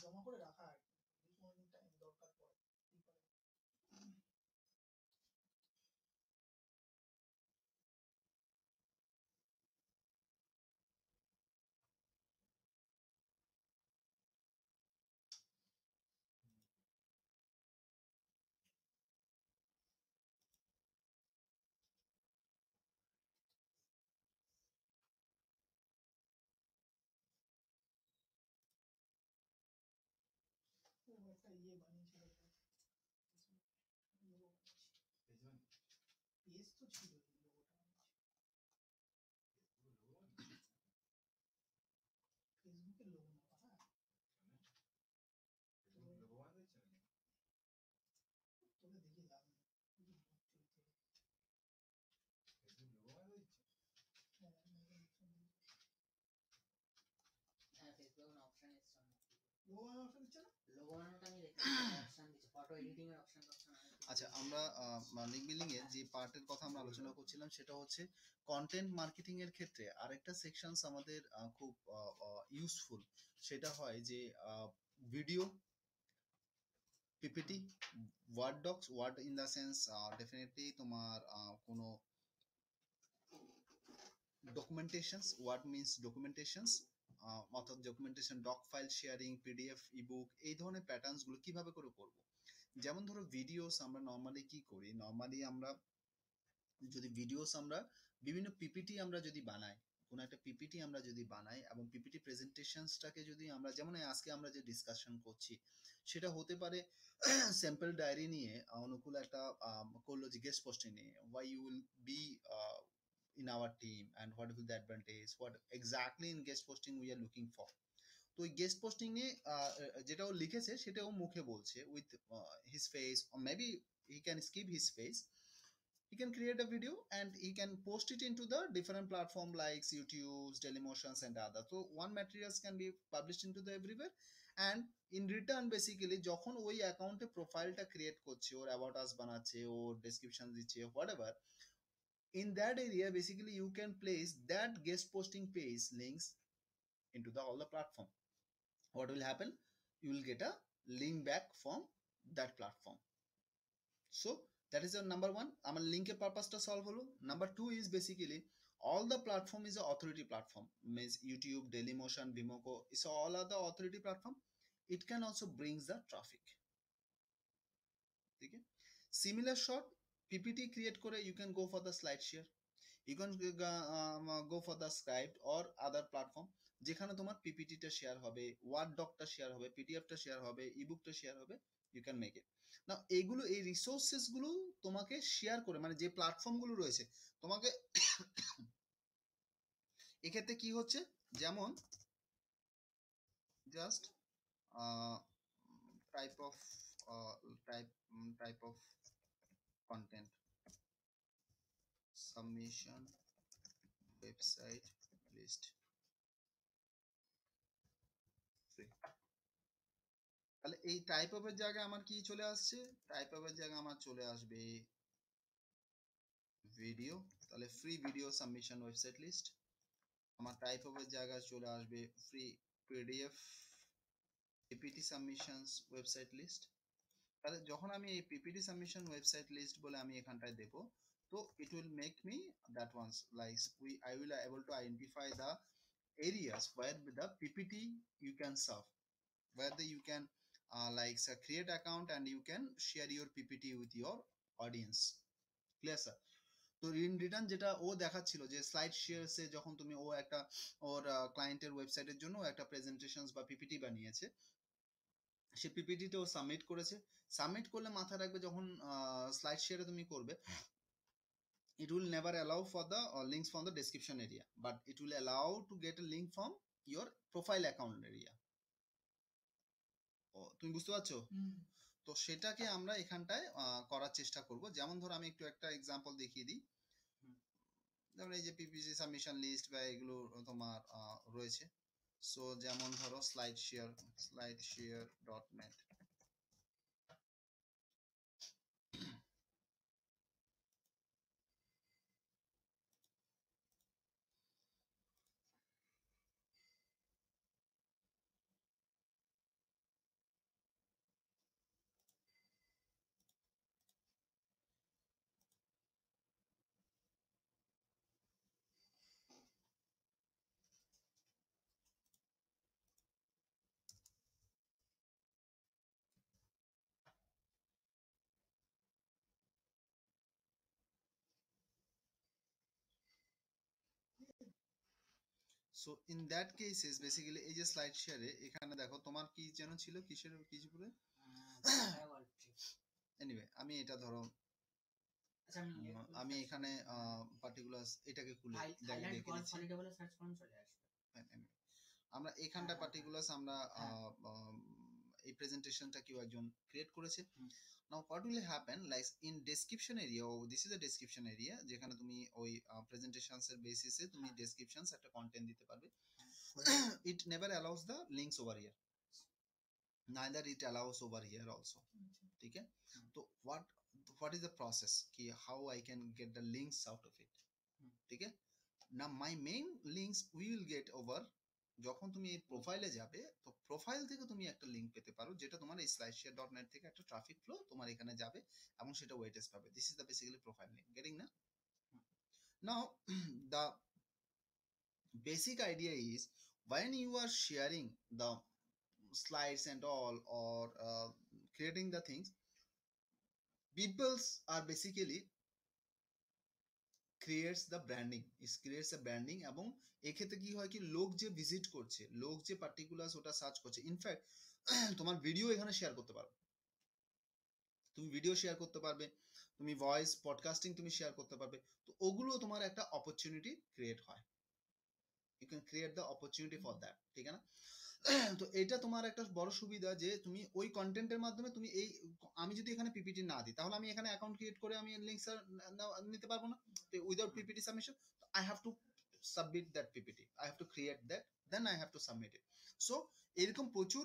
জমা করে রাখা আর কি, যদি কোনোদিন টাইম দরকার পড়ে কি করে। ও একটা ইয়ে বানিয়েছিল, লোগো বানিয়েছিল, পেজ তো ছিল, লোগোটা ফেসবুকের লোগো না, হ্যাঁ তোকে দেখে লাভ নেই, হ্যাঁ ফেসবুক অপশন এসছে না, লোগো অপশন দিচ্ছে না, লোগো বানানোটা আমি দেখেছি অপশন দিচ্ছে, ফটো এডিটিং এর অপশন আচ্ছা, আমরা লিঙ্ক বিল্ডিং এর যে পার্টের কথা আমরা আলোচনা করছিলাম সেটা হচ্ছে কন্টেন্ট মার্কেটিং এর ক্ষেত্রে আরেকটা সেকশনস আমাদের খুব ইউজফুল, সেটা হয় যে video, PPT, word docs, word in the sense definitely তোমার কোনো ডকুমেন্টেশনস, ওয়ার্ড মিনস ডকুমেন্টেশনস, অর্থাৎ documentation, doc file sharing, PDF, ebook, এই ধরনের প্যাটার্নসগুলো কিভাবে করে করব। যেমন ধরো ভিডিওস আমরা নর্মালি কি করি, নর্মালি আমরা যদি ভিডিওস আমরা বিভিন্ন পিপিটি আমরা যদি বানাই, কোনো একটা পিপিটি আমরা যদি বানাই এবং পিপিটি প্রেজেন্টেশনসটাকে যদি আমরা, যেমন আজকে আমরা যে ডিসকাশন করছি সেটা হতে পারে স্যাম্পল ডায়েরি নিয়ে অনুকূল একটা করলো যে গেস্ট পোস্টিং নিয়ে, why you will be in our team and what will the advantage, what exactly in guest posting we are looking for. তো ওই গেস্ট পোস্টিং নিয়ে যেটা ও লিখেছে সেটা ও মুখে বলছে with his face, or maybe he can skip his face, he can create a video and he can post it into the different platform like YouTube, Dailymotions and other. So one materials can be published into the everywhere, and in return basically যখন ওই অ্যাকাউন্টে প্রোফাইলটা create করছে, ওর about us বানাচ্ছে, ওর description দিচ্ছে, whatever, in that area basically you can place that guest posting page links into the all the platform. What will happen, you will get a link back from that platform. So that is the number one, আমার লিঙ্কের পারপাসটা solve হলো। Number two is basically all the platform is a authority platform, means YouTube, Dailymotion, Vimeo, is all are the authority platform. It can also brings the traffic, ठीक है। similar shot PPT create করে you can go for the slide share, you can go for the Skype or other platform যেখানে তোমার পিপিটিটা share হবে, word ডকটা share হবে, পিডিএফটা share হবে, ইবুকটা share হবে, ইউ ক্যান মেক ইট না। এইগুলো, এই রিসোর্সেস গুলো তোমাকে শেয়ার করে, মানে যে প্ল্যাটফর্ম গুলো রয়েছে তোমাকে এক্ষেত্রে কি হচ্ছে, যেমন just type of type of content submission website list free, তাহলে এই টাইপ অফ এর জায়গায় আমার কি চলে আসছে, টাইপ অফ এর জায়গায় আমার চলে আসবে ভিডিও, তাহলে free video submission website list. আমার টাইপ অফ এর জায়গায় চলে আসবে free PDF PPT submissions website list. তাহলে যখন আমি এই পিপিটি সাবমিশন ওয়েবসাইট লিস্ট বলে আমি এখানটায় দেব, তো it will make me that once like I will able to identify the areas where the PPT you can serve, where you can create account and you can share your PPT with your audience. Clear sir? তো in return যেটা ও দেখাচ্ছিল যে slide শেয়ারসে যখন তুমি, ও একটা ওর ক্লায়েন্টের ওয়েবসাইটের জন্য একটা প্রেজেন্টেশনস বা পিপিটি বানিয়েছে, সে পিপিটিটা ও সাবমিট করেছে। সাবমিট করলে মাথায় রাখবে যখন স্লাইড শেয়ারে তুমি করবে, it will never allow for the links from the description area, but it will allow to get a link from your profile account area. তুমি বুঝতে পারছো? তো সেটাকে আমরা এখানটায় করার চেষ্টা করব। যেমন ধরো আমি একটু একটা এক্সাম্পল দেখিয়ে দিই, যেমন এই যে পিপিসি সাবমিশন লিস্ট বা এগুলো তোমার রয়েছে। সো যেমন ধরো slideshare.net, so in that cases basically এই যে স্লাইড শেয়ারে এখানে দেখো তোমার কি যেন ছিল কিসের কিছু পুরো গল্ফ ট্রিপ। এনিওয়ে আমি এটা ধরো আচ্ছা আমি এখানে পার্টিকুলার এটাকে খুলে থাইল্যান্ড দেখে গল্ফ দিচ্ছি হলিডে বলে সার্চ করুন চলে আসবে। Anyway, আমরা এখানটা হ্যাঁ, পার্টিকুলার আমরা হ্যাঁ। এই প্রেজেন্টেশনটা কেউ একজন ক্রিয়েট করেছে হুম। Now what will happen like in description area ও this is a description area যেখানে তুমি ওই প্রেজেন্টেশনস এর বেসিসে তুমি হ্যাঁ। ডেসক্রিপশনস একটা কন্টেন্ট দিতে পারবে হ্যাঁ। it never allows the links over here neither it allows over here also ठीक है तो what is the process कि how I can get the links out of it ठीक है now my main links we will get over যখন তুমি এই প্রোফাইলে যাবে তো প্রোফাইল থেকে তুমি একটা লিংক পেতে পারো যেটা তোমার এই slideshare.net থেকে একটা ট্রাফিক ফ্লো তোমার এখানে যাবে এবং সেটা ওয়েটেজ পাবে this is the basically profile link getting না নাও the basic idea is when you are sharing the slides and all or creating the things peoples are basically creates the branding it creates a branding এবং এক্ষেত্রে কি হয় কি লোক যে visit করছে লোক যে পার্টিকুলার ওটা সার্চ করছে ইনফ্যাক্ট তোমার ভিডিও এখানে শেয়ার করতে পারো তুমি ভিডিও শেয়ার করতে পারবে তুমি ভয়েস পডকাস্টিং তুমি শেয়ার করতে পারবে তো ওগুলো তোমার একটা অপরচুনিটি ক্রিয়েট হয় you can create the opportunity for that ঠিক আছে না তো এটা তোমার একটা বড় সুবিধা যে তুমি ওই কন্টেন্টের মাধ্যমে তুমি এই আমি যদি এখানে পিপিটি না দিই তাহলে আমি এখানে অ্যাকাউন্ট ক্রিয়েট করে আমি লিংক নিতে পারবো না without PPT submission I have to submit that PPT I have to create that then I have to submit it so এরকম প্রচুর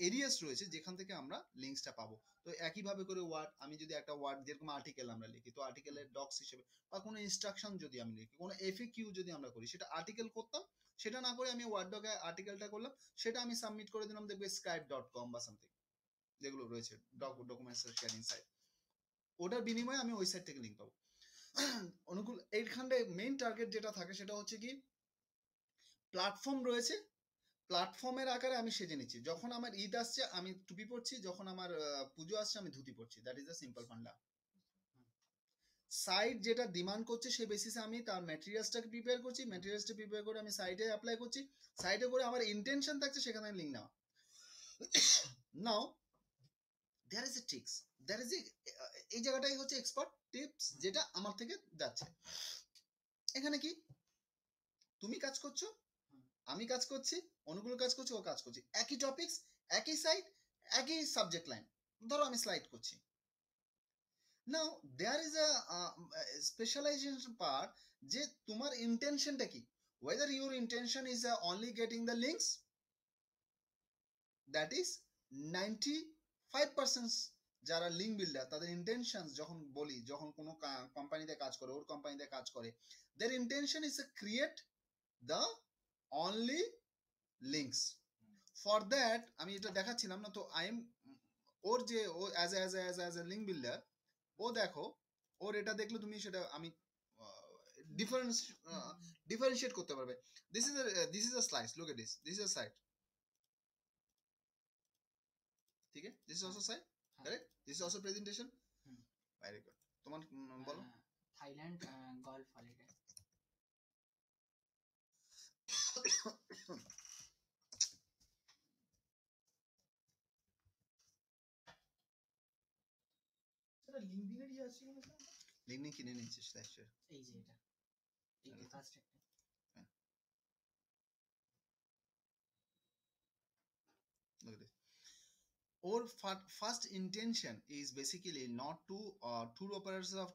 এরিয়াস রয়েছে যেখান থেকে আমরা লিঙ্কসটা পাবো তো একইভাবে করে ওয়ার্ড আমি যদি একটা ওয়ার্ড যেরকম আর্টিকেল আমরা লিখি তো আর্টিকেলের ডক্স হিসেবে বা কোনো ইনস্ট্রাকশন যদি আমি লিখি কোনো এফএকিউ যদি আমরা করি সেটা আর্টিকেল করতাম সেটা না করে আমি ওয়ার্ড ডকে আর্টিকেলটা করলাম সেটা আমি সাবমিট করে দিলাম দেখবে scribe.com বা সামথিং যেগুলো রয়েছে ডকুমেন্টস শেয়ারিং সাইট ওটার বিনিময়ে আমি ওই সাইট থেকে লিঙ্ক পাবো অনুকূল এইখানে মেইন টার্গেট যেটা থাকে সেটা হচ্ছে কি প্ল্যাটফর্ম রয়েছে প্ল্যাটফর্মের আকারে আমি সেজে নিচ্ছি যখন আমার ঈদ আসছে আমি টুপি পরছি যখন আমার পুজো আসছে আমি ধুতি পরছি that is the simple funda site যেটা ডিমান্ড করছে সেই বেসিসে আমি তার ম্যাটেরিয়ালসটাকে প্রিপেয়ার করছি ম্যাটেরিয়ালসটা প্রিপেয়ার করে আমি সাইটে অ্যাপ্লাই করছি সাইটে করে আমার ইন্টেনশন থাকছে সেখানে লিঙ্ক নেওয়া now there is a ticks there is এই জায়গাটাই হচ্ছে এক্সপার্ট টিপস যেটা আমার থেকে যাচ্ছে এখানে কি তুমি কাজ করছো আমি কাজ করছি অনুকূল কাজ করছি ও কাজ করছি একই টপিকস একই সাইট একই সাবজেক্ট লাইন ধরো আমি স্লাইড করছি now there is a specialization part যে তোমার ইন্টেনশনটা কি whether your intention is only getting the links that is 95% যারা লিঙ্ক বিল্ডার তাদের ইন্টেনশন যখন বলি যখন কোনো কোম্পানিতে কাজ করে ওর কোম্পানিতে কাজ করে their intention is to create the only links for that আমি এটা দেখাচ্ছিলাম না তো আই এম ওর যে ও অ্যাজ এ লিঙ্ক বিল্ডার ও দেখো ওর এটা দেখলে তুমি সেটা আমি ডিফারেন্সিয়েট করতে পারবে this is a slice look at this is a site ঠিক আছে this is also site correct this is also presentation very good তোমার বলো থাইল্যান্ড গল্ফ হলিডে সেটা লিঙ্কডিনেরই আছে কিনা স্যার লিঙ্কডিন কিনে নিচ্ছিস স্লাইডশেয়ার এই যে এটা এই যে ফার্স্ট একটা look at this or first intention is basically not to tour operators of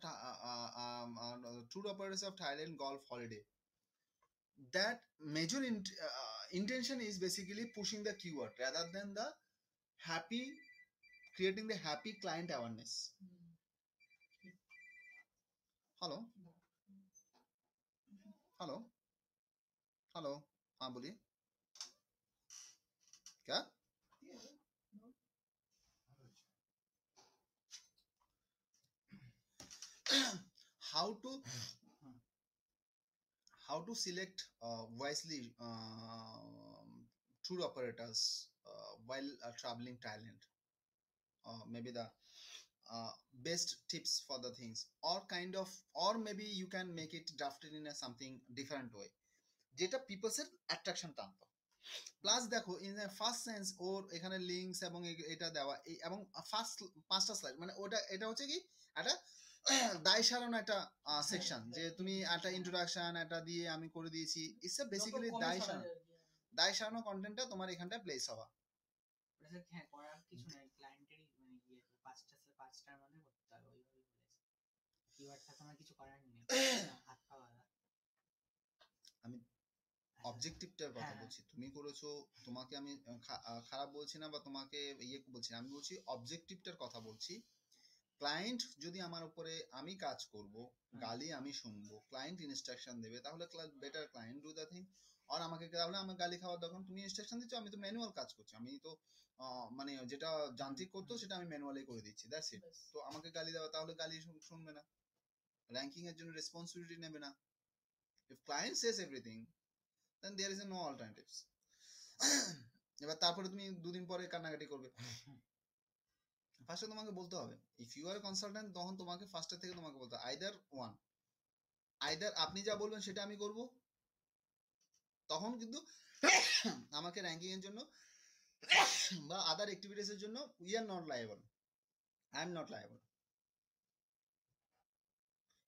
tour operators of Thailand golf holiday that major intention is basically pushing the keyword rather than the happy creating the happy client awareness hello hello hello हाँ बोलिए क्या how to select wisely tour operators while traveling Thailand maybe the best tips for the things or kind of or maybe you can make it drafted in a something different way যেটা পিপলসের attraction টানতো। Plus দেখো in the first sense ওর এখানে links এবং এটা দেওয়া এবং first 5টা slide মানে ওটা এটা হচ্ছে কি একটা দায় সারানো একটা সেকশন, যে তুমি একটা ইন্ট্রোডাকশন একটা দিয়ে আমি করে দিয়েছি, ইটস এ বেসিক্যালি দায় সারানো কন্টেন্টটা তোমার এখানটায় প্লেস হওয়া। ওটা স্যার হ্যাঁ করার কিছু নাই, ক্লায়েন্টেরই মানে ইয়ে পাঁচটার মধ্যে করতে হবে ওইভাবেই বলেছে। কিওয়ার্ড থাকে আমার কিছু করার নেই, হাত পা বাঁধা। আমি অবজেক্টিভটার কথা বলছি, তুমি করেছো, তোমাকে আমি খারাপ বলছি না বা তোমাকে ইয়ে বলছি না, আমি বলছি অবজেক্টিভটার কথা বলছি। ক্লায়েন্ট যদি আমার উপরে, আমি কাজ করব, গালি আমি শুনবো, ক্লায়েন্ট ইনস্ট্রাকশন দেবে, তাহলে better client do the thing. আর আমাকে তাহলে আমার গালি খাওয়ার দরকার, তুমি ইনস্ট্রাকশন দিচ্ছ, আমি তো ম্যানুয়াল কাজ করছি, আমি তো মানে যেটা যান্ত্রিক করতো সেটা আমি ম্যানুয়ালি করে দিচ্ছি, দ্যাটস ইট। তো আমাকে গালি দেওয়া, তাহলে গালি শুনবে না, র্যাঙ্কিং এর জন্য রেসপন্সিবিলিটি নেবে না। If client says everything then there is no alternatives. এবার তারপরে তুমি দুদিন পরে কান্নাকাটি করবে। ফার্স্টে তোমাকে বলতে হবে, ইফ ইউ আর কনসালটেন্ট, তখন তোমাকে ফার্স্টের থেকে তোমাকে বলতে হবে আইদার আপনি যা বলবেন সেটা আমি করব, তখন কিন্তু আমাকে র্যাঙ্কিং এর জন্য বা আদার অ্যাক্টিভিটিস এর জন্য we are not liable, I am not liable.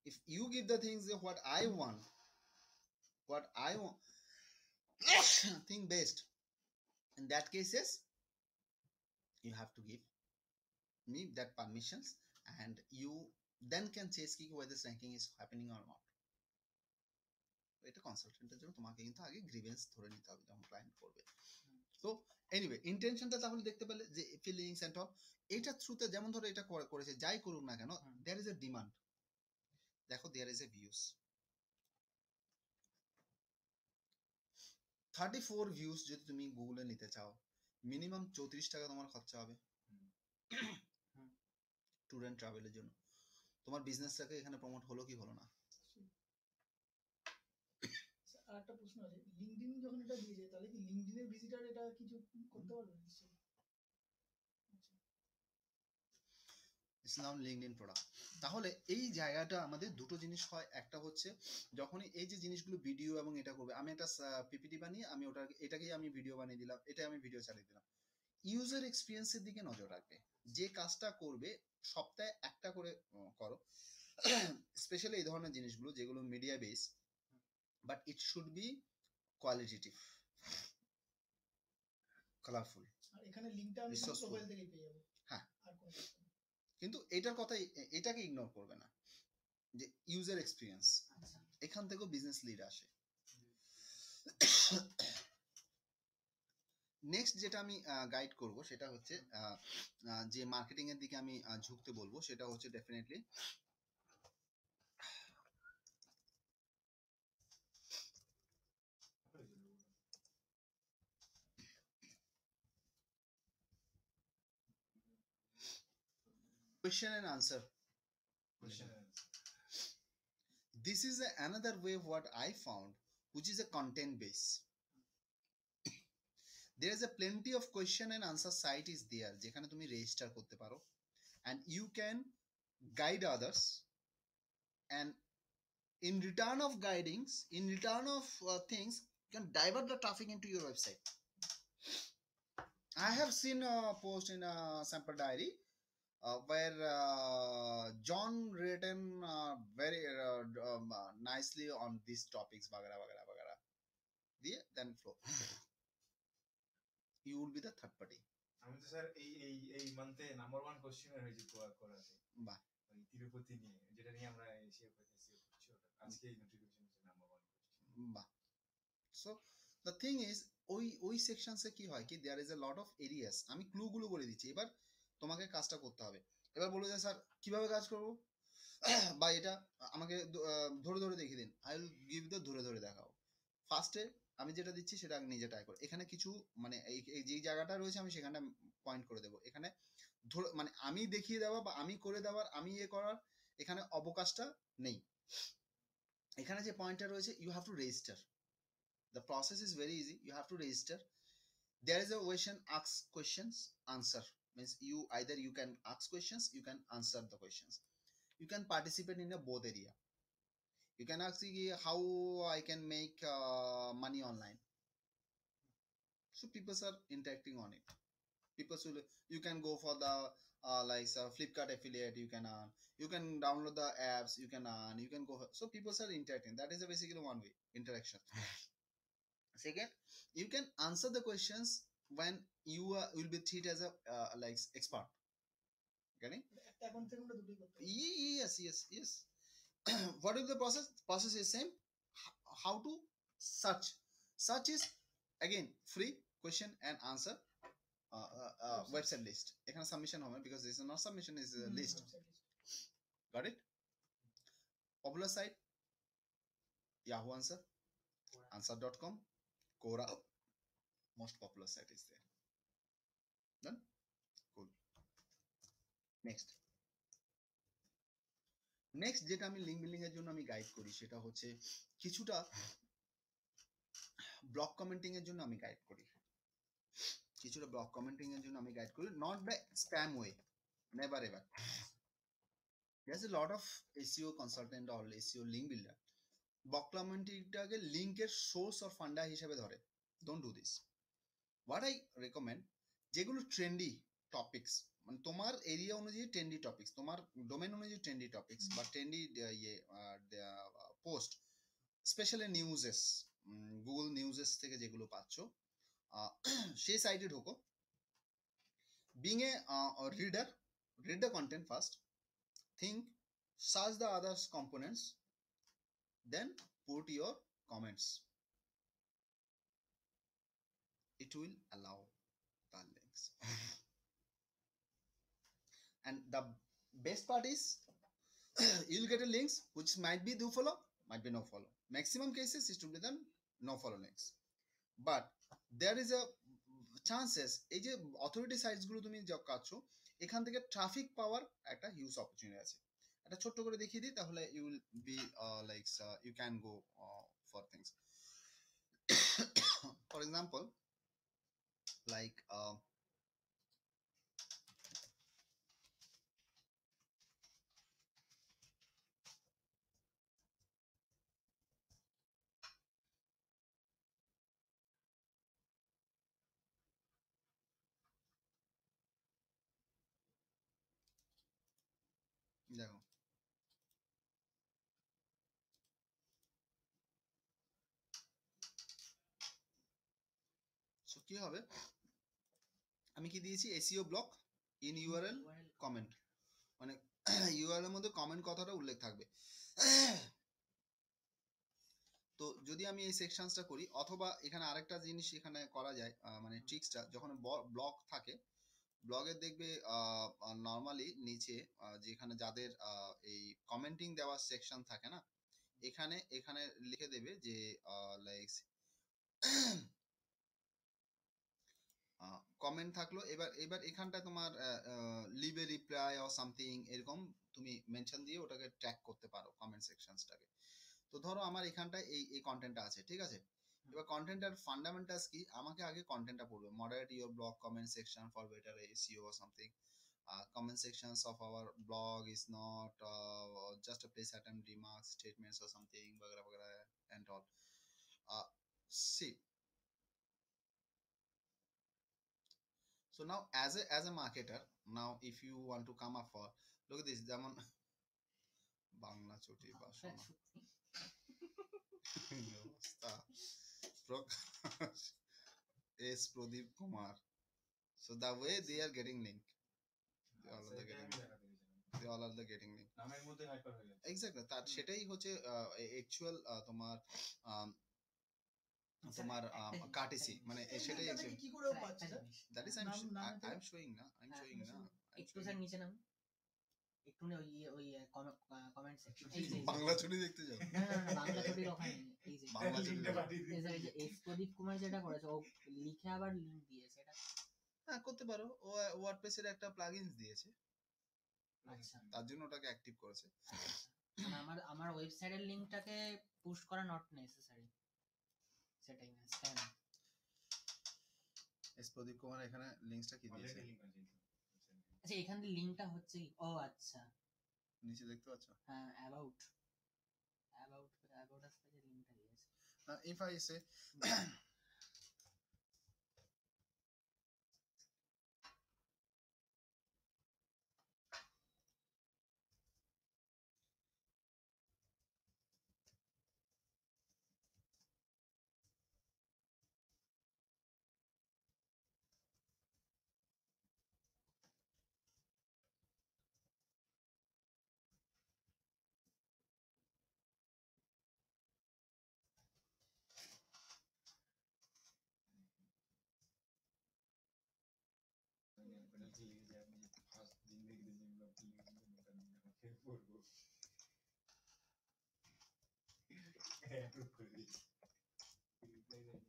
If you give the things what I want, think best, in that cases you have to give me that permissions and you then can check whether this ranking is happening or not. এটা কনসালটেন্টের জন্য তোমাকে কিন্তু আগে grievance ধরে নিতে হবে যখন client করবে। তো এনিওয়ে ইন্টেনশনটা তাহলে দেখতে পেলে যে ফিলিংস এন্ড অল, এটা থ্রুতে যেমন ধরো এটা করেছে, যাই করুক না কেন, দেয়ার ইজ এ ডিমান্ড। দেখো there is a views, 34 views যদি তুমি গুগলে নিতে চাও, মিনিমাম 34 টাকা তোমার খরচা হবে ট্যুর অ্যান্ড ট্রাভেলের জন্য। তোমার বিজনেসটাকে এখানে প্রমোট হলো কি হলো না? আর একটা প্রশ্ন আছে, লিংকডইন যখন এটা দিয়ে যায় তাহলে কি লিংকডইনের ভিজিটর এটা কিছু করতে পারবে? It's now LinkedIn product. তাহলে এই জায়গাটা আমাদের দুটো জিনিস হয়, একটা হচ্ছে যখনই এই যে জিনিসগুলো ভিডিও এবং এটা করবে, আমি একটা পিপিটি বানিয়ে আমি এটাকেই আমি ভিডিও বানিয়ে দিলাম, এটা আমি ভিডিও চালিয়ে দিলাম। ইউজার এক্সপিরিয়েন্সের দিকে নজর রাখবে, যে কাজটা করবে সপ্তাহে একটা করে করো, স্পেশালি এই ধরনের জিনিসগুলো যেগুলো media base, but it should be qualitative, colourful. আর এখানে লিংকটা আমি প্রোফাইল থেকে পেয়ে যাব। হ্যাঁ, আর কোনো কিন্তু এটার কথাই, এটাকে ইগনোর করবে না যে ইউজার এক্সপিরিয়েন্স, এখান থেকেও বিজনেস লিড আসে। নেক্সট যেটা আমি গাইড করব সেটা হচ্ছে যে মার্কেটিং এর দিকে আমি ঝুঁকতে বলবো, সেটা হচ্ছে definitely question and answer. This is another way what I found, which is a content base. There is a plenty of question and answer site is there যেখানে তুমি রেজিস্টার করতে পারো, and you can guide others, and in return of guidings, in return of things, you can divert the traffic into your website. I have seen a post in a sample diary where John written very nicely on these topics, bagara bagara bagara. Then flow. You will be the third party. আমি তো sir এই মান্থে number 1 কোশ্চেনার হয়েছে করাতে, বাহ, ওই তিরুপতি নিয়ে, যেটা নিয়ে আমরা এসিও করছি, আজকে এই নোটিফিকেশন হচ্ছে নাম্বার 1 কোশ্চেন। বাহ। সো দ্য থিং ইজ ওই সেকশনসে কি হয় কি, there is a lot of areas, আমি ক্লুগুলো বলে দিচ্ছি, এবার তোমাকে কাজটা করতে হবে। এবার বলো যে স্যার কিভাবে কাজ করব, বা এটা আমাকে ধরে ধরে দেখিয়ে দিন, আই উইল গিভ দ্য ধরে ধরে দেখাও। ফার্স্টে আমি যেটা দিচ্ছি সেটা নিজে ট্রাই করো। এখানে কিছু মানে এই যে জায়গাটা রয়েছে আমি সেখানটা পয়েন্ট করে দেবো, এখানে মানে আমি দেখিয়ে দেওয়া বা আমি করে দেওয়ার, আমি ইয়ে করার এখানে অবকাশটা নেই। এখানে যে পয়েন্টটা রয়েছে, you have to register. The process is very easy. You have to register. There is a question, ask questions, answer. Means either you can ask questions, you can answer the questions. You can participate in a both area. You can ask how I can make money online. So people are interacting on it. People will, you can go for the Flipkart affiliate, you can earn. You can download the apps, you can earn. You can go for, so people are interacting. That is basically one way interaction. Second, you can answer the questions when you will be treated as a expert. Getting? একটা account থেকে আমরা দুটোই করতে পারি। Yes. What is the process? Process is same. How to search? Search is again free question and answer. Website list. এখানে submission হবে because this is not submission, is a list. Got it? Popular site, Yahoo Answer, answer.com, Quora, most popular site is there. Done? Cool. Next যেটা আমি link building এর জন্য আমি guide করি সেটা হচ্ছে কিছুটা ব্লগ কমেন্টিং এর জন্য আমি গাইড করি। Not the spam way, never ever. There's a lot of SEO consultant or SEO link builder blog কমেন্টিংটাকে লিঙ্কের সোর্স অর ফান্ডা হিসেবে ধরে। Don't do this. What I recommend, যেগুলো ট্রেন্ডি টপিকস, মানে তোমার এরিয়া অনুযায়ী ট্রেন্ডি টপিকস, তোমার ডোমেন অনুযায়ী ট্রেন্ডি টপিকস বা trendy post, specially newses, Google newses থেকে যেগুলো পাচ্ছ, সেই সাইটে ঢোকো। Being a reader, read the content first, think, search the others components, then put your comments. It will allow the links. And the best part is you'll get a links which might be do follow, might be no follow. Maximum cases it will be then no follow links, but there is a chances এই যে authority sites গুলো তুমি job কাটছো এখান থেকে traffic পাওয়ার একটা huge opportunity আছে। এটা ছোট্ট করে দেখিয়ে দিই তাহলে you will be like you can go for things. For example like দেখো সো কি হবে, আমি কি দিয়েছি SEO block in URL comment, মানে ইউআরএল এর মধ্যে কমেন্ট কথাটা উল্লেখ থাকবে। তো যদি আমি এই সেকশনসটা করি, অথবা এখানে আরেকটা জিনিস এখানে করা যায়, মানে ট্রিক্সটা যখন ব্লগ থাকে, ব্লগে দেখবে নর্মালি নিচে যেখানে যাদের এই কমেন্টিং দেওয়ার সেকশন থাকে না, এখানে এখানে লিখে দেবে যে লাইক কমেন্ট থাকলো, এবার এখানটা তোমার leave a reply or something এরকম তুমি মেনশন দিয়ে ওটাকে ট্র্যাক করতে পারো কমেন্ট সেকশনসটাকে। তো ধরো আমার এখানটায় এই কন্টেন্টটা আছে, ঠিক আছে। এবার কন্টেন্টের ফান্ডামেন্টালস কি, আমাকে আগে কন্টেন্টটা পড়বে। Moderate your blog comment section for better SEO or something. Comment sections of our blog is not just a place item remarks, statements or something, bagara bagara and all. See, so now as a marketer, now if you want to come up for, look at this, যেমন বাংলা চটি বাসনা অবস্থা, Prakash S Pradeep Kumar, so the way they are getting link, they all are getting link, they all are getting link, নামের মধ্যে hyper হয়ে যাচ্ছে। Exactly, তার সেটাই হচ্ছে অ্যাকচুয়াল তোমার তোমার কার্টেসি, মানে সেটাই কি করে পাচ্ছে sir? That is I am showing না, একটু স্যার নিচে নাম, একটু ওই কমেন্ট সেকশন, এই যে বাংলা ছবি দেখতে যাও, না বাংলা ছবির ওখানে এই যে বাংলা ছবি লিংকটা পাঠিয়ে দিই। এই যে এস প্রদীপ কুমার যেটা করেছে ও লিখে আবার লিংক দিয়েছে, এটা হ্যাঁ করতে পারো, ও ওয়ার্ডপ্রেসের একটা প্লাগইনস দিয়েছে, আচ্ছা তার জন্য ওটাকে অ্যাক্টিভ করেছে। মানে আমার ওয়েবসাইটের লিংকটাকে পুশ করা নট নেসেসারি, সেটাই না স্প্যাম। এস প্রদীপ কুমার এখানে লিংকসটা কি দিয়েছে অলরেডি লিংক আছে। আচ্ছা এখান থেকে লিংকটা হচ্ছে ও আচ্ছা নিচে দেখতে পাচ্ছ, হ্যাঁ অ্যাবাউট অ্যাবাউট আস পেজের লিংকটা দিয়েছে। if I say পেনাল্টি লিখে আপনি ফার্স্ট দিন দেখে যেগুলো আপনি লিখেছিলেন ওটা নিয়ে আমাকে পড়বো অ্যাপ্রুভ করে দিয়েছি রিপ্লাই দেন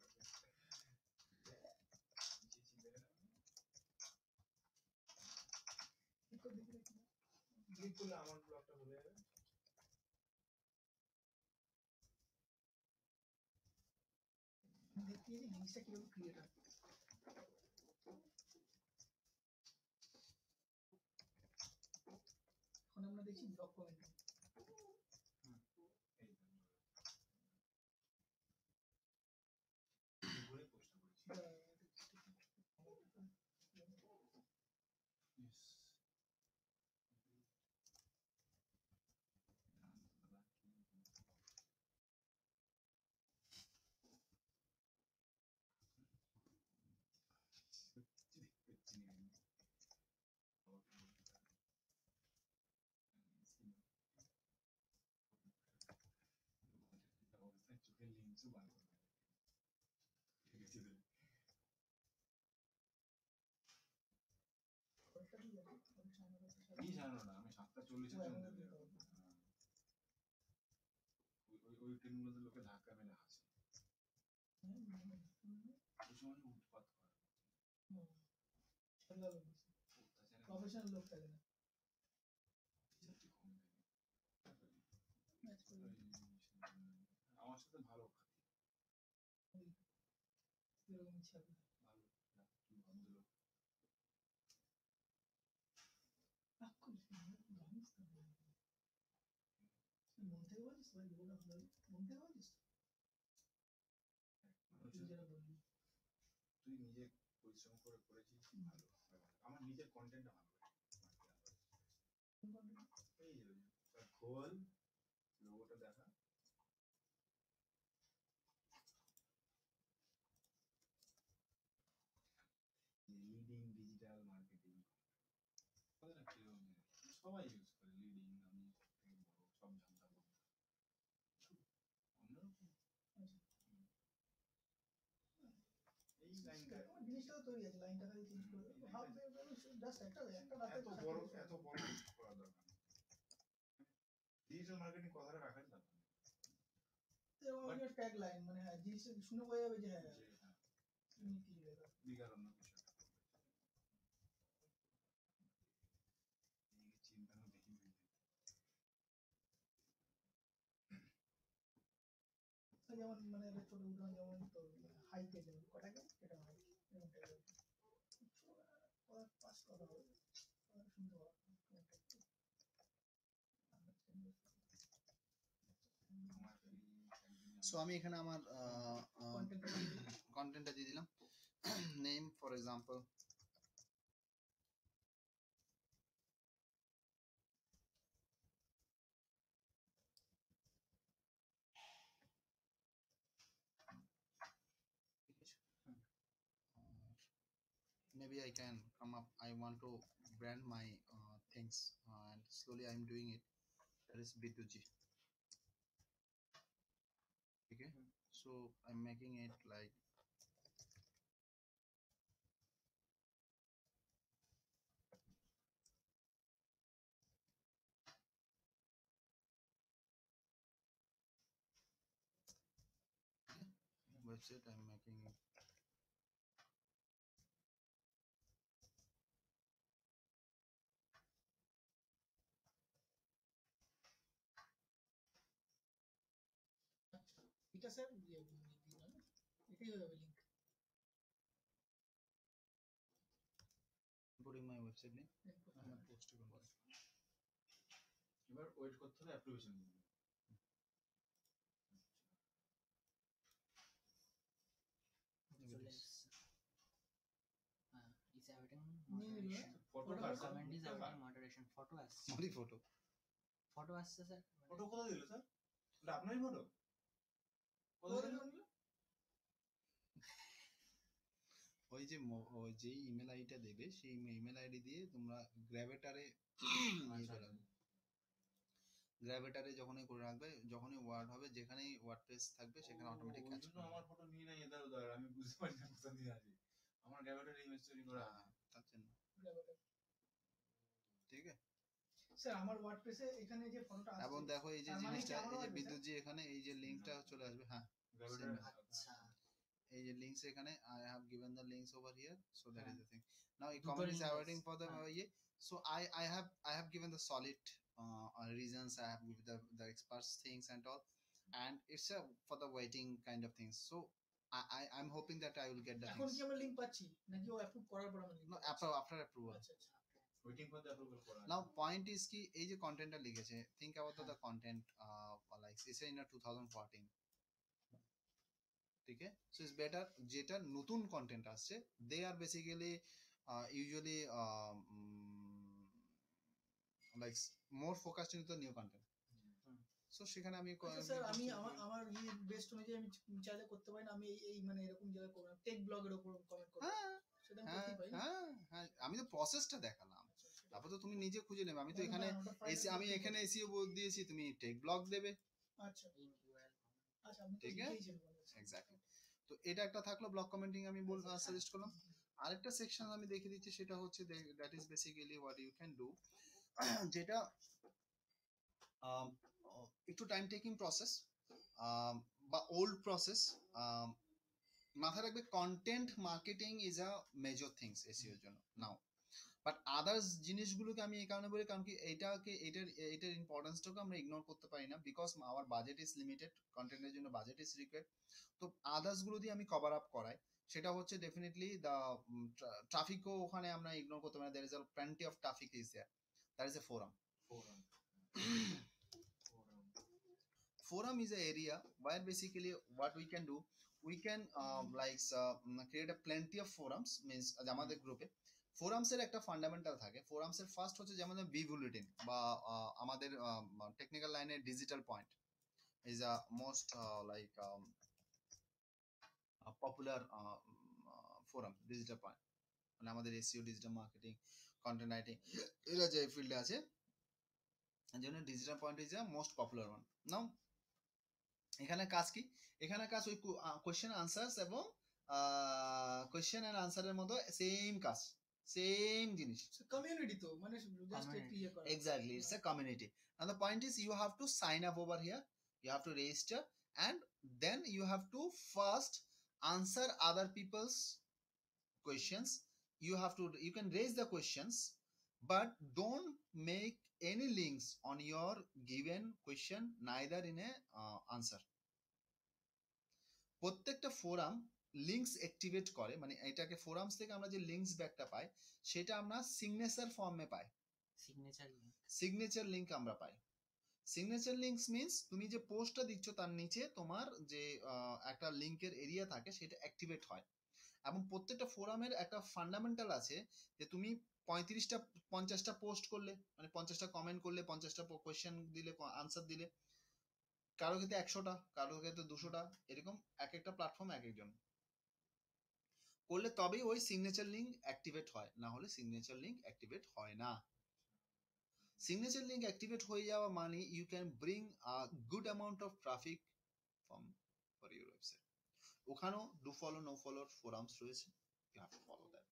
কি করে দেখি না ক্লিক করলে আমার ব্লগটা খুলে যাবে দেখি যে লিঙ্কটা কিভাবে ক্রিয়েট হয়। এখন আমরা দেখছি ব্লগ কমেন্ট। ঘুরে পোস্ট করেছি চোখের লিন্সও বার করবে কি জানো না আমি 7:40 ওই ট্রেনগুলোতে লোকে ধাক্কা মেরে হাসে ওই সময় উৎপাত করে প্রফেশনাল লোক থাকে না। আমার সাথে ভালো এরকম ইচ্ছা হবে। ভালো ভদ্রলোক রাগ করিস না, জানিস তো। মন থেকে বলিস ভাই, ওটা ভালো মন থেকে বলিস তুই যেটা বললি। তুই নিজে পরিশ্রম করে করেছিস ভালো আমার নিজের কন্টেন্টটা ভালো এই খোল লোগোটা দেখা লিডিং ডিজিটাল মার্কেটিং কথাটা কিরকম সবাই ইউজ করে লিডিং আমি থেকে বড় সব জানতাম অন্যরকম এই লাইনটা আমার জিনিসটাও তৈরি আছে, লাইনটা খালি চেঞ্জ করে দেবো। ভাববে জাস্ট একটা রাতে এত বড় করা দরকার ডিজিটাল মার্কেটিং কথাটা রাখার দরকার ট্যাগ লাইন, মানে হ্যাঁ জিনিস শুনে বোঝা যাবে যে হ্যাঁ তুমি কি লেখা। বিকার অন্য কিছু চিন্তা না দেখি যেমন মানে একটা ছোট উদাহরণ, যেমন তোর হাইকে যেমন কটাকে এটা হাইক এরকম টাইপের পাস কথা হবে শুনতে পাওয়া। সো আমি এখানে আমার কন্টেন্টটা দিয়ে দিলাম name for example maybe I can come up, I want to brand my things and slowly I'm doing it. That is B2G. Okay, so I'm making it like website, I'm making it এটা sir এটাই হয়ে যাবে link. putting my website name and post to convert. এবার wait করতে হবে application নিয়ে নিল না? Photo Photo car comment is Photo- about moderation. Photo আসছে, সরি ফটো ফটো আসছে স্যার। ফটো কোথায় দিল স্যার? এটা আপনারই ফটো? কোথা থেকে নিল? ওই যে ওই যে ইমেল আইডিটা দেবে সেই ইমেল আইডি দিয়ে তোমরা গ্র্যাভেটারে গ্র্যাভেটারে যখনই করে রাখবে, যখনই ওয়ার্ড হবে, যেখানেই ওয়ার্ডপ্রেস থাকবে সেখানে অটোমেটিক ওই কাজ জন্য করবে। আমার ফটো নিয়ে নেয় এদার ওদার, আমি বুঝতে পারি না কোথা দিয়ে আসে। আমার গ্যাবারের ইমেজ তৈরি করা আছে। তার জন্য ব্যাপারটা। ঠিক আছে। স্যার আমার ওয়ার্ডপ্রেসে এখানে যে ফটোটা এবং আসছে দেখো এই যে তার মানে কি জিনিসটা, আমারও এই যে আসবে, বিদ্যুৎ জি এখানে এই যে লিংকটা চলে আসবে। হ্যাঁ, গ্যাবারের আচ্ছা, এই যে লিংকস এখানে I have given the links over here, so that is the thing. Now a দুটো comment is link awaiting আছে। for the হ্যাঁ। ইয়ে, so I have given the solid reasons, I have given the experts things and all, and it's a for the waiting kind of things, so I'm hoping that I will get the এখন things. কি আমরা link পাচ্ছি নাকি ও approve করার পর আমরা link No, পাচ্ছি? after approval. আচ্ছা আচ্ছা। ওয়েটিং ফর দ্য অ্যাপ্রুভাল করা আছে। Now point is কি এই যে কন্টেন্টটা লিখেছে, think about the হ্যাঁ। content like it's in a 2014, ঠিক আছে, so it's better যেটা নতুন কন্টেন্ট আসছে, they are basically usually like more focused into the new content, so সেখানে আমি আচ্ছা স্যার আমি আমার বেস্ট অনুযায়ী আমি চাইলে করতে পারি না, আমি এই মানে এরকম জায়গায় করব টেক ব্লগের উপর কমেন্ট করব, হ্যাঁ সেটা আমি হ্যাঁ করতেই পারি না? হ্যাঁ হ্যাঁ, আমি তো প্রসেসটা দেখালাম, আচ্ছা, সেটা- তারপর তো তুমি নিজে খুঁজে নেবে। আমি তো না, না, এখানে ওটা file এসে, আমি করতেই এখানে পারি। এসিও দিয়েছি, তুমি টেক ব্লগ দেবে। আচ্ছা in URL আচ্ছা, আপনি তো ঠিক আছে? লিখেইছেন বলে। এক্স্যাক্টলি। তো এটা একটা থাকলো ব্লগ কমেন্টিং, আমি সাজেস্ট করলাম। আরেকটা সেকশন আমি দেখিয়ে দিচ্ছি, সেটা হচ্ছে that is basically what you can do, যেটা একটু টাইম টেকিং প্রসেস বা ওল্ড প্রসেস। মাথায় রাখবে content marketing is a major things এসইওর জন্য নাও, বাট আদার্স জিনিসগুলোকে আমি এই কারণে বলি কারণ কি এটার ইম্পর্টেন্সটাকে আমরা ইগনোর করতে পারি না, বিকজ আমার বাজেট ইজ লিমিটেড, কন্টেন্টের জন্য বাজেট ইজ রিকোয়ার্ড। তো আদার্স গুলো দিয়ে আমি কভার আপ করাই, সেটা হচ্ছে ডেফিনেটলি দ্য ট্রাফিকও ওখানে আমরা ইগনোর করতে পারি না, there is a plenty of traffic is there, that is a forum. Forum is an area where basically what we can do, we can create a plenty of forums, means আমাদের গ্রুপে forums এর একটা fundamental থাকে। forums এর first হচ্ছে যেমন B bulletin বা আমাদের টেকনিক্যাল লাইনে digital point is a most popular forum, digital point, মানে আমাদের SEO, digital marketing, content writing, এরা যে ফিল্ডে আছে, এর জন্য digital point is a most popular one. Now এখানে কাজ কি, এখানে কাজ ওই কোয়েশ্চেন আনসার্স এবং কোয়েশ্চেন এন্ড আনসারের মতো সেম কাজ, সেম জিনিস। কমিউনিটি তো মানে জাস্ট একটু ইয়ে করা। Exactly, it's a community. And the point is you have to sign up over here, you have to register, and then you have to first answer other people's questions. You can raise the questions, but don't make any links on your given question, neither in a answer. প্রত্যেকটা forum links activate করে, মানে এটাকে forums থেকে আমরা যে links ব্যাকটা পাই সেটা আমরা signature ফর্মে পাই, সিগনেচার লিংক আমরা পাই। সিগনেচার লিংকস মিন্স তুমি যে পোস্টটা দিচ্ছ তার নিচে তোমার যে একটা লিংকের এরিয়া থাকে সেটা অ্যাক্টিভেট হয়। এবং প্রত্যেকটা ফোরামের একটা ফান্ডামেন্টাল আছে যে তুমি 35টা 50টা পোস্ট করলে, মানে 50টা কমেন্ট করলে, 50টা কোয়েশ্চেন দিলে, আনসার দিলে, কারো ক্ষেত্রে 100টা, কারো ক্ষেত্রে 200টা, এরকম এক একটা প্ল্যাটফর্ম এক একজন করলে তবেই ওই সিগনেচার লিংক অ্যাক্টিভেট হয়, না হলে সিগনেচার লিংক অ্যাক্টিভেট হয় না। সিগনেচার লিংক অ্যাক্টিভেট হয়ে যাওয়া মানে you can bring a good amount of traffic from for your website. ওখানেও ডু ফলো নো ফলোর ফোরামস রয়েছে, you have to follow that.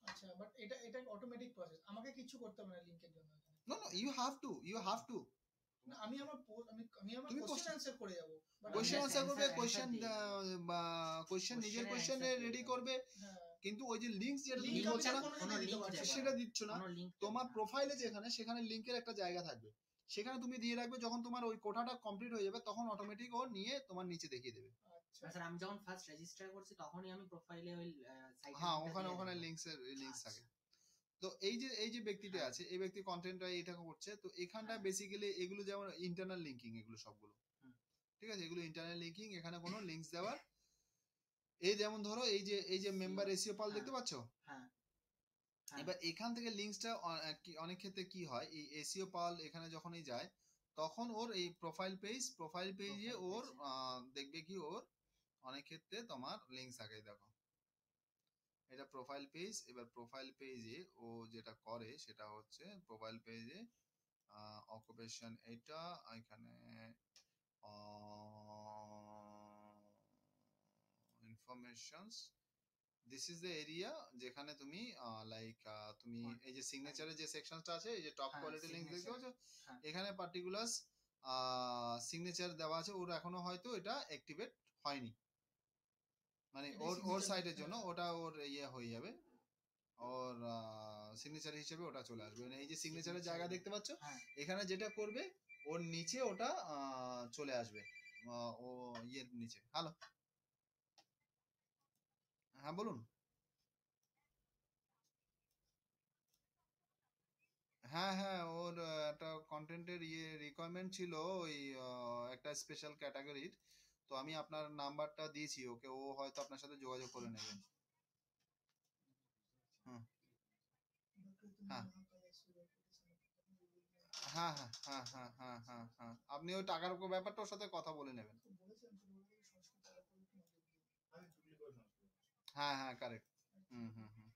আচ্ছা, বাট এটা অটোমেটিক প্রসেস, আমাকে কিছু করতে হবে না লিংকের জন্য? No no, you have to না, আমি আমার তুমি কোশ্চেন আনসার করে যাব, কোয়েশ্চেন আনসার করবে, answer দিই। কোয়েশ্চেন নিজের Question কোয়েশ্চেন answer রেডি দিয়ে করবে, হ্যাঁ কিন্তু ওই যে লিংক যেটা তুমি লিংক বলছো না, কোনো link দেবে না। সেটা দিচ্ছ না। কোনো link তোমার দেবে না। প্রোফাইলে যেখানে, সেখানে লিংকের একটা জায়গা থাকবে, সেখানে তুমি দিয়ে রাখবে, যখন তোমার ওই কোটাটা কমপ্লিট হয়ে যাবে তখন অটোমেটিক ও নিয়ে তোমার নিচে দেখিয়ে দেবে। আচ্ছা স্যার আমি যখন ফার্স্ট রেজিস্টার করছি তখনই আমি প্রোফাইলে ওই সাইটে হ্যাঁ, ওখানে লিংকস থাকে। তো এই যে ব্যক্তিটা আছে, এই ব্যক্তি কন্টেন্টটা এটা করছে, তো এখানটা বেসিক্যালি এগুলো যেমন ইন্টারনাল লিংকিং, এগুলো সবগুলো ঠিক আছে, এগুলো ইন্টারনাল লিংকিং, এখানে কোনো লিংকস দেওয়ার, এই যেমন ধরো এই যে মেম্বার এসইও পাল দেখতে পাচ্ছ, হ্যাঁ হ্যাঁ, এবার এখান থেকে লিঙ্কসটা অনেক ক্ষেত্রে কি হয়, এই এসইও পাল এখানে যখনই যায় তখন ওর এই প্রোফাইল পেজে Profile ওর page দেখবে কি ওর অনেক ক্ষেত্রে তোমার লিঙ্কস থাকে। দেখো এটা প্রোফাইল পেজ। এবার প্রোফাইল পেজে ও যেটা করে সেটা হচ্ছে প্রোফাইল পেজে অকুপেশন এটা এখানে informations, this is the area যেখানে তুমি লাইক তুমি এই যে সিগনেচারের যে সেকশনটা আছে, এই যে টপ হ্যাঁ, কোয়ালিটি লিংক দেখতে signature, পাচ্ছ, হ্যাঁ। এখানে পার্টিকুলার সিগনেচার দেওয়া আছে, ওর এখনো হয়তো এটা অ্যাক্টিভেট হয়নি, মানে এটাই ওর signature সাইডের জন্য হ্যাঁ। ওটা ওর ইয়ে হয়ে যাবে, ওর সিগনেচার হিসেবে ওটা চলে আসবে। মানে এই যে সিগনেচারের জায়গা দেখতে পাচ্ছ, হ্যাঁ, এখানে যেটা করবে ওর নিচে ওটা চলে আসবে, ও ইয়ের নিচে। হ্যালো, হ্যাঁ বলুন। হ্যাঁ হ্যাঁ, ওর একটা কন্টেন্টের রিকোয়ারমেন্ট ছিল, ওই একটা স্পেশাল ক্যাটাগরির। তো আমি আপনার নাম্বারটা দিয়েছি ওকে, ও হয়তো আপনার সাথে যোগাযোগ করে নেবে। হুম, হ্যাঁ হ্যাঁ হ্যাঁ হ্যাঁ হ্যাঁ হ্যাঁ হ্যাঁ হ্যাঁ, আপনি ওই টাকার ব্যাপারটা ওর সাথে কথা বলে নেবেন। হ্যাঁ হ্যাঁ, কারেক্ট। হুম হুম হুম,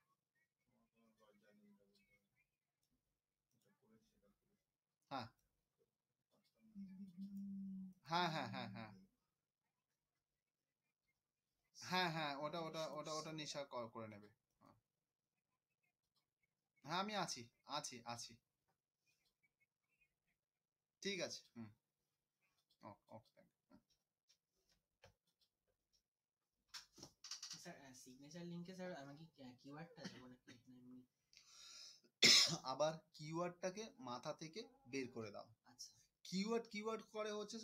হ্যাঁ হ্যাঁ হ্যাঁ হ্যাঁ হ্যাঁ হ্যাঁ হ্যাঁ, ওটা নিশা করে নেবে। হ্যাঁ হ্যাঁ, আমি আছি আছি আছি, ঠিক আছে। হুম, ওকে। স্যার সিগনেচার লিংকে স্যার আমি কি কিওয়ার্ডটা দেবো নাকি না এমনি? আবার কিওয়ার্ডটাকে মাথা থেকে বের করে দাও। আচ্ছা, কিওয়ার্ড করে হচ্ছে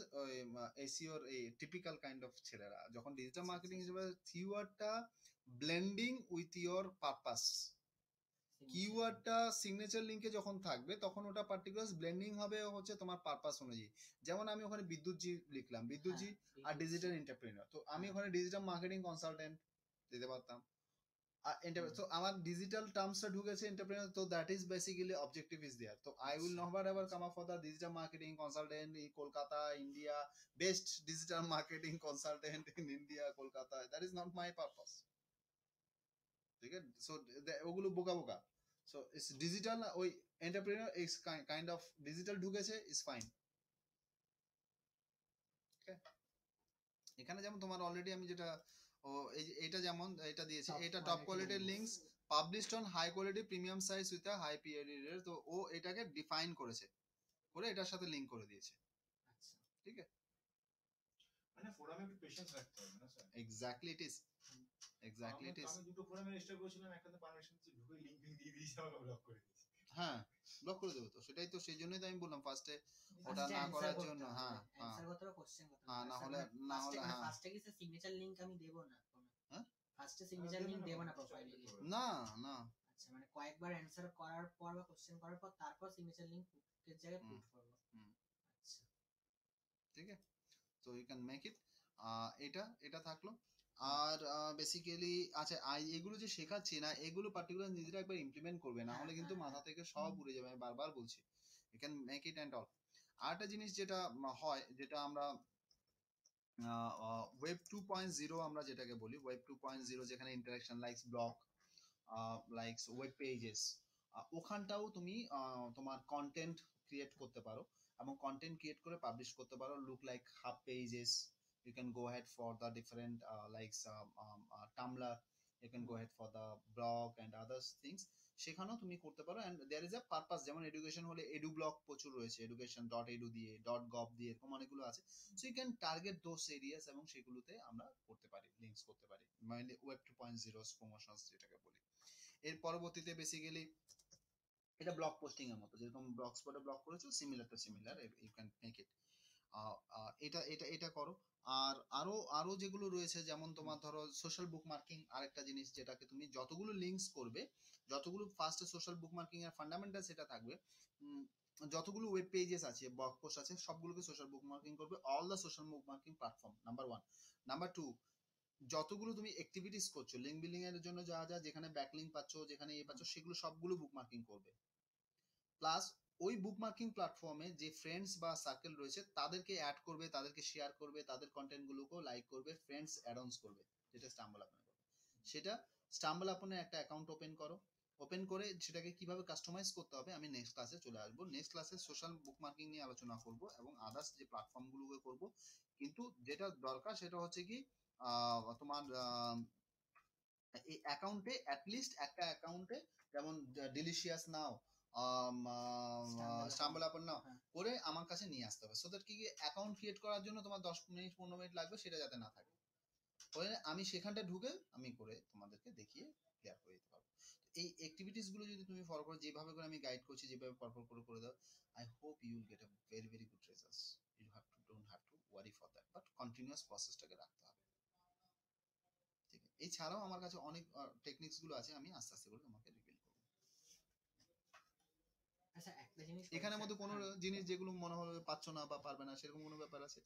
এসইওর এই টিপিক্যাল কাইন্ড অফ ছেলেরা, যখন ডিজিটাল আচ্ছা, মার্কেটিং আচ্ছা, হিসেবে কিওয়ার্ডটা blending with your purpose. signature কিওয়ার্ডটা সিগনেচার লিংকে যখন থাকবে তখন ওটা পার্টিকুলার ব্লেন্ডিং হবে হচ্ছে তোমার পারপাস অনুযায়ী। যেমন আমি ওখানে বিদ্যুৎজি লিখলাম, link, বিদ্যুৎজি হ্যাঁ, আর বিদ্যুৎ ডিজিটাল এন্টারপ্রেনার, তো আমি হ্যাঁ, ওখানে ডিজিটাল মার্কেটিং কনসালটেন্ট দিতে পারতাম। হুম, তো আমার ডিজিটাল টার্মসটা ঢুকেছে এন্টারপ্রেনার, তো that is basically objective is there, তো আই উইল আচ্ছা, never ever come up for the digital marketing consultant in Kolkata India, best digital marketing consultant in India Kolkata, that is not my purpose. ঠিক আছে, so ওগুলো বোকা বোকা। So it's digital, ওই entrepreneur is kind of digital ঢুকেছে is fine. এখানে যেমন তোমার অলরেডি আমি যেটা ও এই যে এটা যেমন এটা দিয়েছে, top এটা টপ quality কোয়ালিটির links, links published on high quality premium সাইজ with a high PRD rate, তো ও এটাকে ডিফাইন করেছে, করে এটার সাথে লিংক করে দিয়েছে। আচ্ছা, ঠিক আছে, মানে ফোরামে একটু পেশেন্স রাখতে হবে না sir? Exactly it is, exactly it is. আমি দুটো ফোরামে রেজিস্টার করেছিলাম, একটাতে পারমিশন ঢুকে লিংক দিয়ে দিয়েছি, আমাকে ব্লক করে দিয়েছি। হ্যাঁ, ব্লক করে দেবো তো, সেটাই তো, সেই জন্যই তো আমি বললাম ফার্স্টে ওটা ফার্স্টে না অ্যানসার করার করতে জন্য। হবে, হ্যাঁ হ্যাঁ অ্যানসার করতে হবে, কোশ্চেন করতে হ্যাঁ, হবে, না স্যার হলে মানে না ফার্স্টে হলে হ্যাঁ ফার্স্টে কি স্যার সিগনেচার লিংক আমি দেবো না কোনো? হ্যাঁ, ফার্স্টে সিগনেচার লিংক দেবো না প্রোফাইলে গিয়ে? না না, আচ্ছা, মানে কয়েকবার অ্যানসার করার পর বা কোশ্চেন করার পর তারপর সিগনেচার লিংক এর জায়গায় হুম পুট করবো? হুম, আচ্ছা, ঠিক আছে, তো ইউ ক্যান মেক ইট। এটা এটা থাকলো। হুম, আর বেসিক্যালি আচ্ছা, এগুলো যে শেখাচ্ছি না, এগুলো পার্টিকুলার নিজেরা একবার ইমপ্লিমেন্ট করবে, না হ্যাঁ, হলে কিন্তু হ্যাঁ, মাথা হ্যাঁ, থেকে সব উড়ে যাবে, আমি বারবার বলছি। You can make it and all. আরেকটা জিনিস যেটা হয়, যেটা আমরা ওয়েব 2.0 আমরা যেটাকে বলি, ওয়েব 2.0 যেখানে interaction likes blog, likes web pages, ওখানটাও তুমি তোমার কন্টেন্ট ক্রিয়েট করতে পারো, এবং কন্টেন্ট ক্রিয়েট করে পাবলিশ করতে পারো, look like hub pages, you can go ahead for the different likes Tumblr, you can go ahead for the blog and other things, সেখানেও তুমি করতে পারো। and there is a purpose, যেমন education হলে edu blog প্রচুর রয়েছে, education.edu দিয়ে .gov দিয়ে এরকম অনেকগুলো আছে, so you can target those areas, এবং সেগুলোতে আমরা করতে পারি, লিঙ্কস করতে পারি, মানে ওয়েব 2.0 প্রমোশনস যেটাকে বলি। এর পরবর্তীতে বেসিক্যালি এটা ব্লগ পোস্টিং এর মতো, যেরকম ব্লগ স্পটে ব্লগ করেছো, similar to similar, you can make it. এটা এটা এটা করো। আর আরো আরো যেগুলো রয়েছে, যেমন তোমার ধরো সোশ্যাল বুক মার্কিং, আরেকটা জিনিস যেটাকে তুমি যতগুলো লিঙ্কস করবে, যতগুলো ফার্স্টে সোশ্যাল বুক মার্কিং এর ফান্ডামেন্টাল সেটা থাকবে, যতগুলো ওয়েব পেজেস আছে, ব্লগ পোস্ট আছে, সবগুলোকে সোশ্যাল বুক মার্কিং করবে, all the social bookmarking platform, number one. Number two, যতগুলো তুমি অ্যাক্টিভিটিস করছো লিঙ্ক বিল্ডিং এর জন্য যা যা যেখানে ব্যাকলিঙ্ক পাচ্ছ যেখানে পাচ্ছ সেগুলো সবগুলো বুকমার্কিং করবে। প্লাস ওই বুকমার্কিং প্ল্যাটফর্মে যে ফ্রেন্ডস বা সার্কেল রয়েছে তাদেরকে অ্যাড করবে, তাদেরকে শেয়ার করবে, তাদের কন্টেন্টগুলোকেও লাইক করবে, ফ্রেন্ডস অ্যাড-অনস করবে, যেটা স্টাম্বল আপনে করবে। সেটা স্টাম্বল আপনে একটা অ্যাকাউন্ট ওপেন করো, ওপেন করে সেটাকে কিভাবে কাস্টমাইজ করতে হবে আমি নেক্সট ক্লাসে চলে আসবো। নেক্সট ক্লাসে সোশ্যাল বুকমার্কিং নিয়ে আলোচনা করব এবং আদার্স যে প্ল্যাটফর্মগুলোকে করব। কিন্তু যেটা দরকার সেটা হচ্ছে কি তোমার এই অ্যাকাউন্টে অ্যাটলিস্ট একটা অ্যাকাউন্টে যেমন ডিলিশিয়াস নাও স্টাম্বল আপন নাও হ্যাঁ। করে আমার কাছে নিয়ে আসতে হবে, সো দ্যাট কি অ্যাকাউন্ট ক্রিয়েট করার জন্য তোমার 10 মিনিট 15 মিনিট লাগবে সেটা যাতে না থাকে, করে আমি সেখানটা ঢুকে আমি করে তোমাদেরকে দেখিয়ে ক্লিয়ার করে দিতে পারবো। এই অ্যাক্টিভিটিস গুলো যদি তুমি ফলো করো যেভাবে করে আমি গাইড করছি, যেভাবে পরপর করে করে দাও, I hope you will get a very very good results. You have to don't have to worry for that, but continuous প্রসেসটাকে রাখতে হবে। ঠিক আছে, এছাড়াও আমার কাছে অনেক টেকনিক্স গুলো আছে, আমি আস্তে আস্তে করে তোমাকে রিভিল করবো। আচ্ছা একটা জিনিস এখানের মধ্যে কোনো হ্যাঁ, জিনিস যেগুলো মনে হলো পাচ্ছ না বা পারবে না সেরকম কোনো ব্যাপার আছে?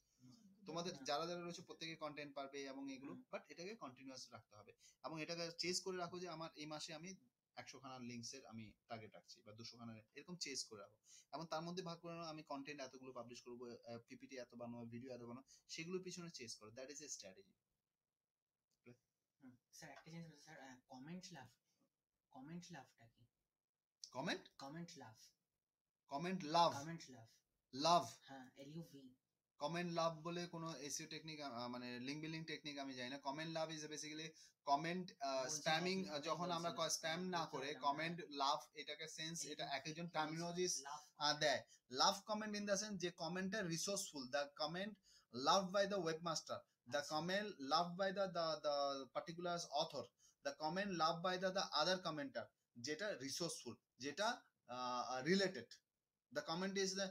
তোমাদের না। যারা যারা রয়েছে প্রত্যেকে কন্টেন্ট পারবে এবং এগুলো, বাট এটাকে কন্টিনিউয়াস রাখতে হবে এবং এটাকে চেস করে রাখো যে আমার এই মাসে আমি 100 খানা লিঙ্কস এর আমি টার্গেট রাখছি বা 200 খানা, এরকম চেস করে রাখো এবং তার মধ্যে ভাগ করে নাও আমি কন্টেন্ট এতগুলো পাবলিশ করবো, পিপিটি এত বানাবো, ভিডিও এত বানাবো, সেগুলোর পিছনে চেস করো, that is A strategy. Sir একটা জিনিস বলছি, স্যার কমেন্ট লাভটা কি? কমেন্ট কমেন্ট লাভ লাভ হ্যাঁ LUV কমেন্ট লাভ বলে কোনো এসইও টেকনিক মানে লিঙ্ক বিল্ডিং টেকনিক আমি জানি না। Comment love is basically comment spamming, যখন আমরা স্প্যাম না করে কমেন্ট লাভ, এটাকে সেন্স এটা এক একজন টার্মিনোলজিস দেয়। Love comment in the sense যে কমেন্টটা resourceful, the comment love by the webmaster, the comment love by the particular author, the comment love by the other commenter, যেটা রিসোর্সফুল, যেটা related. The comment is the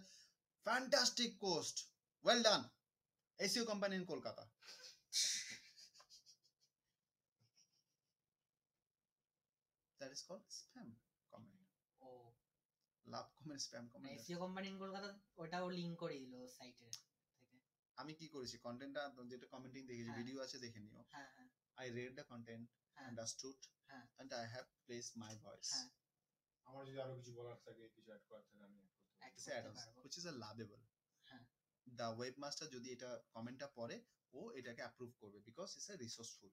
fantastic post, well done, SEO company in Kolkata. That is called spam comment. ও Love comment, spam comment. SEO company in Kolkata ওটাও link করে দিল সাইটে থেকে। আমি কি করেছি, কন্টেন্টটা যেটা কমেন্টিং দেখেছি, হ্যাঁ। ভিডিও আছে দেখে নিও। হ্যাঁ হ্যাঁ I read the content, হ্যাঁ understood, হ্যাঁ and I have placed my voice. হ্যাঁ আমার যদি আরো কিছু বলার থাকে, কিছু অ্যাড করার থাকে, আমি অ্যাড করতে It's পারি। add-ons, পারবো। which is a lovable. হ্যাঁ। The webmaster যদি এটা কমেন্টটা পড়ে ও এটাকে অ্যাপ্রুভ করবে because it's a resourceful.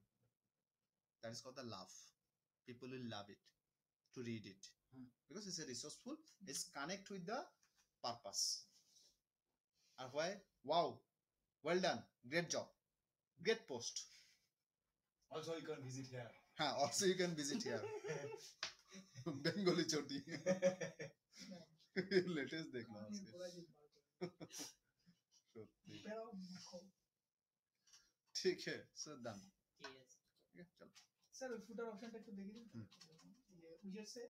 That is called the love. People will love it to read it because it's a resourceful. It's connect with the purpose. And why? Wow, well done, great job, great post. Also you can visit here. Also you can visit here. Bengali choti. Latest দেখলাম আমি আজকে। বলাই দিই বার করে। সত্যি বেরাও খাও। ঠিক है, so done. ঠিক আছে। ঠিক আছে, চলো। স্যার ওই ফুটার অপশনটা একটু দেখে দিন। হুম। উইজার্ডসে